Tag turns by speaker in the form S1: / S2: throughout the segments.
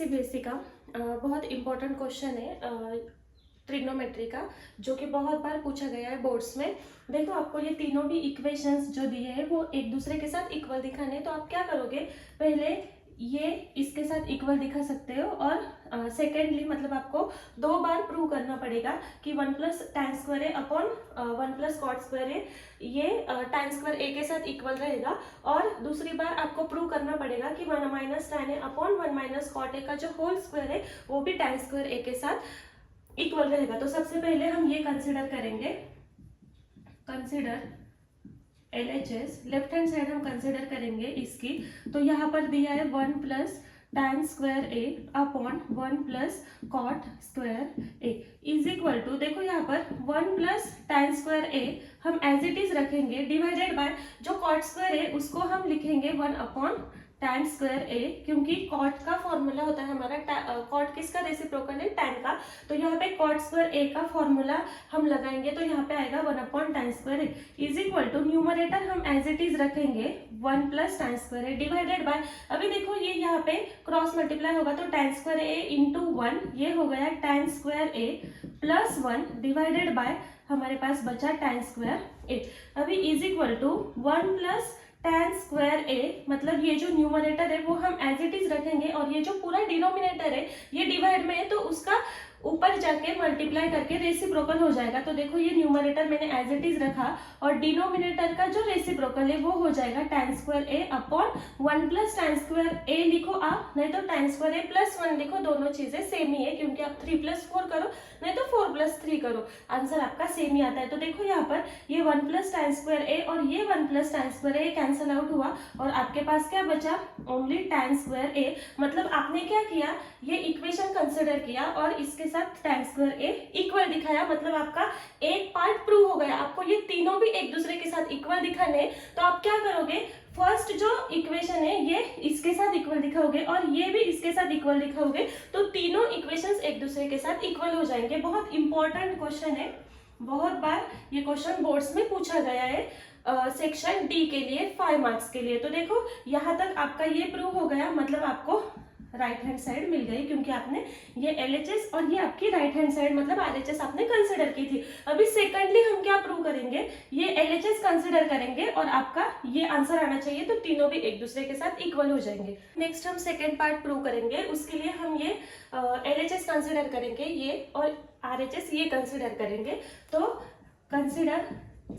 S1: CBSE का बहुत important question है ट्रिग्नोमेट्री का, जो कि बहुत बार पूछा गया है बोर्ड्स में। देखो, आपको ये तीनों भी इक्वेशंस जो दिए हैं वो एक दूसरे के साथ इक्वल दिखाने हैं। तो आप क्या करोगे, पहले ये इसके साथ इक्वल दिखा सकते हो और सेकेंडली मतलब आपको 2 बार प्रूव करना पड़ेगा कि 1 plus tan square A upon 1 plus cot square ए ये tan स्क्वायर ए के साथ इक्वल रहेगा। और दूसरी बार आपको प्रूव करना पड़ेगा कि 1 minus tan A upon 1 minus cot A का जो होल स्क्वायर है वो भी tan स्क्वायर ए के साथ इक्वल रहेगा। तो सबसे पहले हम ये कंसिडर करेंगे, consider LHS, left hand side हम कंसिडर करेंगे इसकी। तो यहाँ पर दिया है 1 plus tan square A upon 1 plus cot square A is equal to, देखो यहाँ पर 1 प्लस tan स्क्वायर ए हम एज इट इज रखेंगे डिवाइडेड बाय जो कॉट स्क्वायर है उसको हम लिखेंगे 1 अपॉन tan स्क्वायर ए, क्योंकि कॉट का फॉर्मूला होता है हमारा, कॉट किसका रेसिप्रोकल है, tan का। तो यहाँ पे कॉट स्क्वायर ए का फॉर्मूला हम लगाएंगे तो यहाँ पे आएगा 1 upon tan square A is equal to numerator हम एज इट इज रखेंगे 1 plus tan square A divided by, अभी देखो ये यहाँ पे क्रॉस मल्टीप्लाई होगा तो tan स्क्वायर ए इंटू 1 ये हो गया tan square A plus 1 divided by हमारे पास बचा tan स्क्वायर ए। अभी is equal to 1 plus tan square A, मतलब ये जो न्यूमरेटर है वो हम एज इट इज रखेंगे और ये जो पूरा डिनोमिनेटर है ये डिवाइड में है तो उसका ऊपर जाके मल्टीप्लाई करके रेसिप्रोकल हो जाएगा। तो देखो ये न्यूमरेटर मैंने एज इट इज रखा और डिनोमिनेटर का जो रेसिप्रोकल है वो हो जाएगा tan square A upon 1 plus tan square ए लिखो आप, नहीं तो tan स्क्वायर ए प्लस 1 लिखो, दोनों चीजें सेम ही है क्योंकि आप 3 प्लस 4 करो नहीं तो 4 प्लस 3 करो, आंसर आपका सेम ही आता है। तो देखो यहाँ पर ये 1 प्लस tan स्क्वायर ए और ये 1 प्लस tan स्क्वायर ए कैंसिल आउट हुआ और आपके पास क्या बचा, ओनली tan स्क्वायर ए। मतलब आपने क्या किया, ये इक्वेशन कंसिडर किया और इसके साथ tan स्क्वायर ए इक्वल दिखाया, मतलब आपका एक पार्ट प्रूव हो गया। आपको ये तीनों भी एक दूसरे के साथ इक्वल दिखाने, तो आप क्या करोगे, फर्स्ट जो इक्वेशन है ये इसके साथ इक्वल दिखाओगे और ये भी इसके साथ इक्वल दिखाओगे, तो तीनों इक्वेशंस एक दूसरे के साथ इक्वल हो जाएंगे। बहुत इंपॉर्टेंट क्वेश्चन है, बहुत बार ये क्वेश्चन बोर्ड्स में पूछा गया है सेक्शन डी के लिए 5 मार्क्स के लिए। तो देखो यहाँ तक आपका ये प्रूव हो गया, मतलब आपको राइट हैंड साइड मिल गई क्योंकि आपने ये LHS और ये आपकी राइट हैंड साइड मतलब RHS आपने कंसिडर की थी। अभी सेकंडली हम क्या प्रूव करेंगे, ये LHS कंसिडर करेंगे और आपका ये आंसर आना चाहिए, तो तीनों भी एक दूसरे के साथ इक्वल हो जाएंगे। नेक्स्ट हम सेकंड पार्ट प्रूव करेंगे, उसके लिए हम ये LHS कंसिडर करेंगे ये और RHS ये कंसिडर करेंगे। तो consider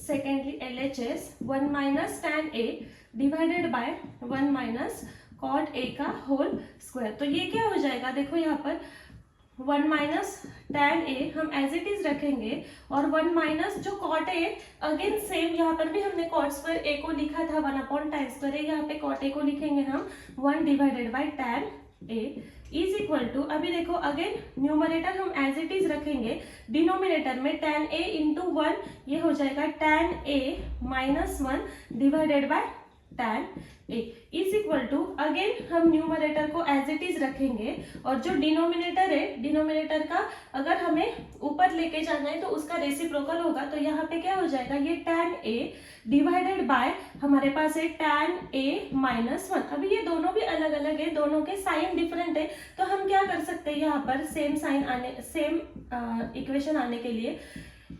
S1: secondly LHS 1 minus tan A divided by 1 minus cot A का होल स्क्वायर। तो ये क्या हो जाएगा, देखो यहाँ पर 1 माइनस tan ए हम एज इट इज रखेंगे और 1 माइनस जो कॉट ए, अगेन सेम यहाँ पर भी हमने कॉट स्क्वायर ए को लिखा था 1 अपॉन tan स्क्वायर ए, यहाँ पे कॉट ए को लिखेंगे हम 1 divided by tan A is equal to, अभी देखो अगेन न्यूमरेटर हम एज इट इज रखेंगे, डिनोमिनेटर में tan ए इंटू 1 ये हो जाएगा tan A minus 1 divided by tan A is equal to, again हम न्यूमरेटर को एज इट इज रखेंगे और जो डिनोमिनेटर है, डिनोमिनेटर का अगर हमें ऊपर लेके जाना है तो उसका रेसिप्रोकल होगा, तो यहाँ पे क्या हो जाएगा, ये tan ए डिवाइडेड बाय हमारे पास है tan ए माइनस 1। अभी ये दोनों भी अलग अलग है, दोनों के साइन डिफरेंट है, तो हम क्या कर सकते हैं, यहाँ पर सेम साइन आने, सेम इक्वेशन आने के लिए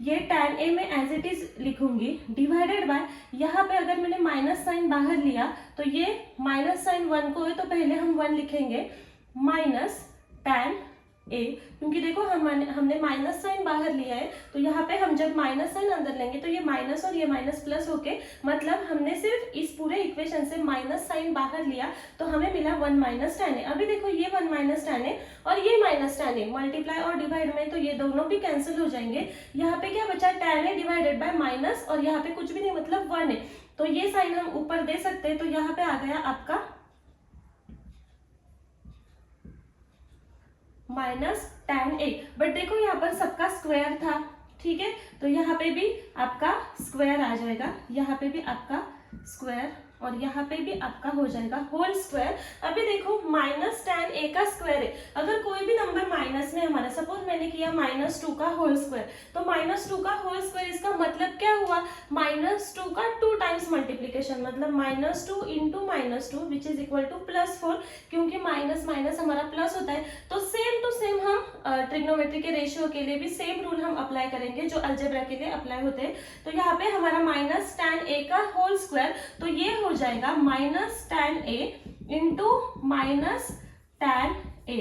S1: ये tan ए में एज इट इज लिखूंगी डिवाइडेड बाय, यहाँ पे अगर मैंने माइनस साइन बाहर लिया तो ये माइनस साइन 1 को है तो पहले हम 1 लिखेंगे माइनस tan ए, क्योंकि देखो हमने माइनस साइन बाहर लिया है तो यहाँ पे हम जब माइनस साइन अंदर लेंगे तो ये माइनस और ये माइनस प्लस होके, मतलब हमने सिर्फ इस पूरे इक्वेशन से माइनस साइन बाहर लिया तो हमें मिला 1 माइनस tan ए। अभी देखो ये 1 माइनस tan ए और ये माइनस tan ए, मल्टीप्लाई और डिवाइड में तो ये दोनों भी कैंसिल हो जाएंगे। यहाँ पे क्या बचा, tan A divided bye minus और यहाँ पे कुछ भी नहीं मतलब 1 है, तो ये साइन हम ऊपर दे सकते हैं, तो यहाँ पे आ गया आपका माइनस tan ए। बट देखो यहाँ पर सबका स्क्वायर था, ठीक है, तो यहाँ पे भी आपका स्क्वायर आ जाएगा, यहाँ पे भी आपका स्क्वायर और यहाँ पे भी आपका हो जाएगा होल स्क्वायर। अभी देखो माइनस tan a का स्क्वायर है, अगर कोई भी नंबर माइनस में हमारा, सपोज मैंने किया -2 का होल स्क्वायर, तो -2 का होल स्क्वायर इसका मतलब क्या हुआ, -2 का 2 टाइम्स मल्टीप्लीकेशन, मतलब -2 into -2 which is equal to +4, क्योंकि माइनस माइनस हमारा प्लस होता है। तो सेम टू सेम हम ट्रिग्नोमेट्री के रेशियो के लिए भी सेम रूल हम अप्लाई करेंगे जो अलजेब्रा के लिए अप्लाई होते हैं। तो यहाँ पे हमारा -tan a का होल स्क्वायर, तो ये हो जाएगा -tan a into -tan a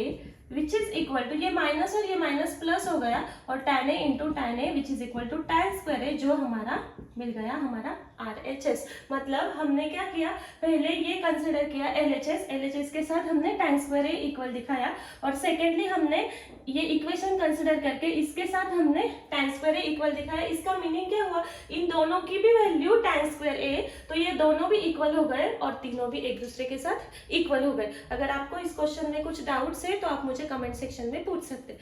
S1: which is equal to, ये माइनस और ये माइनस प्लस हो गया, और tan a into tan a which is equal to tan square है, जो हमारा मिल गया हमारा RHS। मतलब हमने क्या किया, पहले ये कंसिडर किया LHS के साथ हमने tan स्क्वायर a इक्वल दिखाया, और सेकेंडली हमने ये इक्वेशन कंसिडर करके इसके साथ हमने tan स्क्वायर a इक्वल दिखाया। इसका मीनिंग क्या हुआ, इन दोनों की भी वैल्यू tan स्क्वायर a, तो ये दोनों भी इक्वल हो गए और तीनों भी एक दूसरे के साथ इक्वल हो गए। अगर आपको इस क्वेश्चन में कुछ डाउट्स है तो आप मुझे कमेंट सेक्शन में पूछ सकते हैं।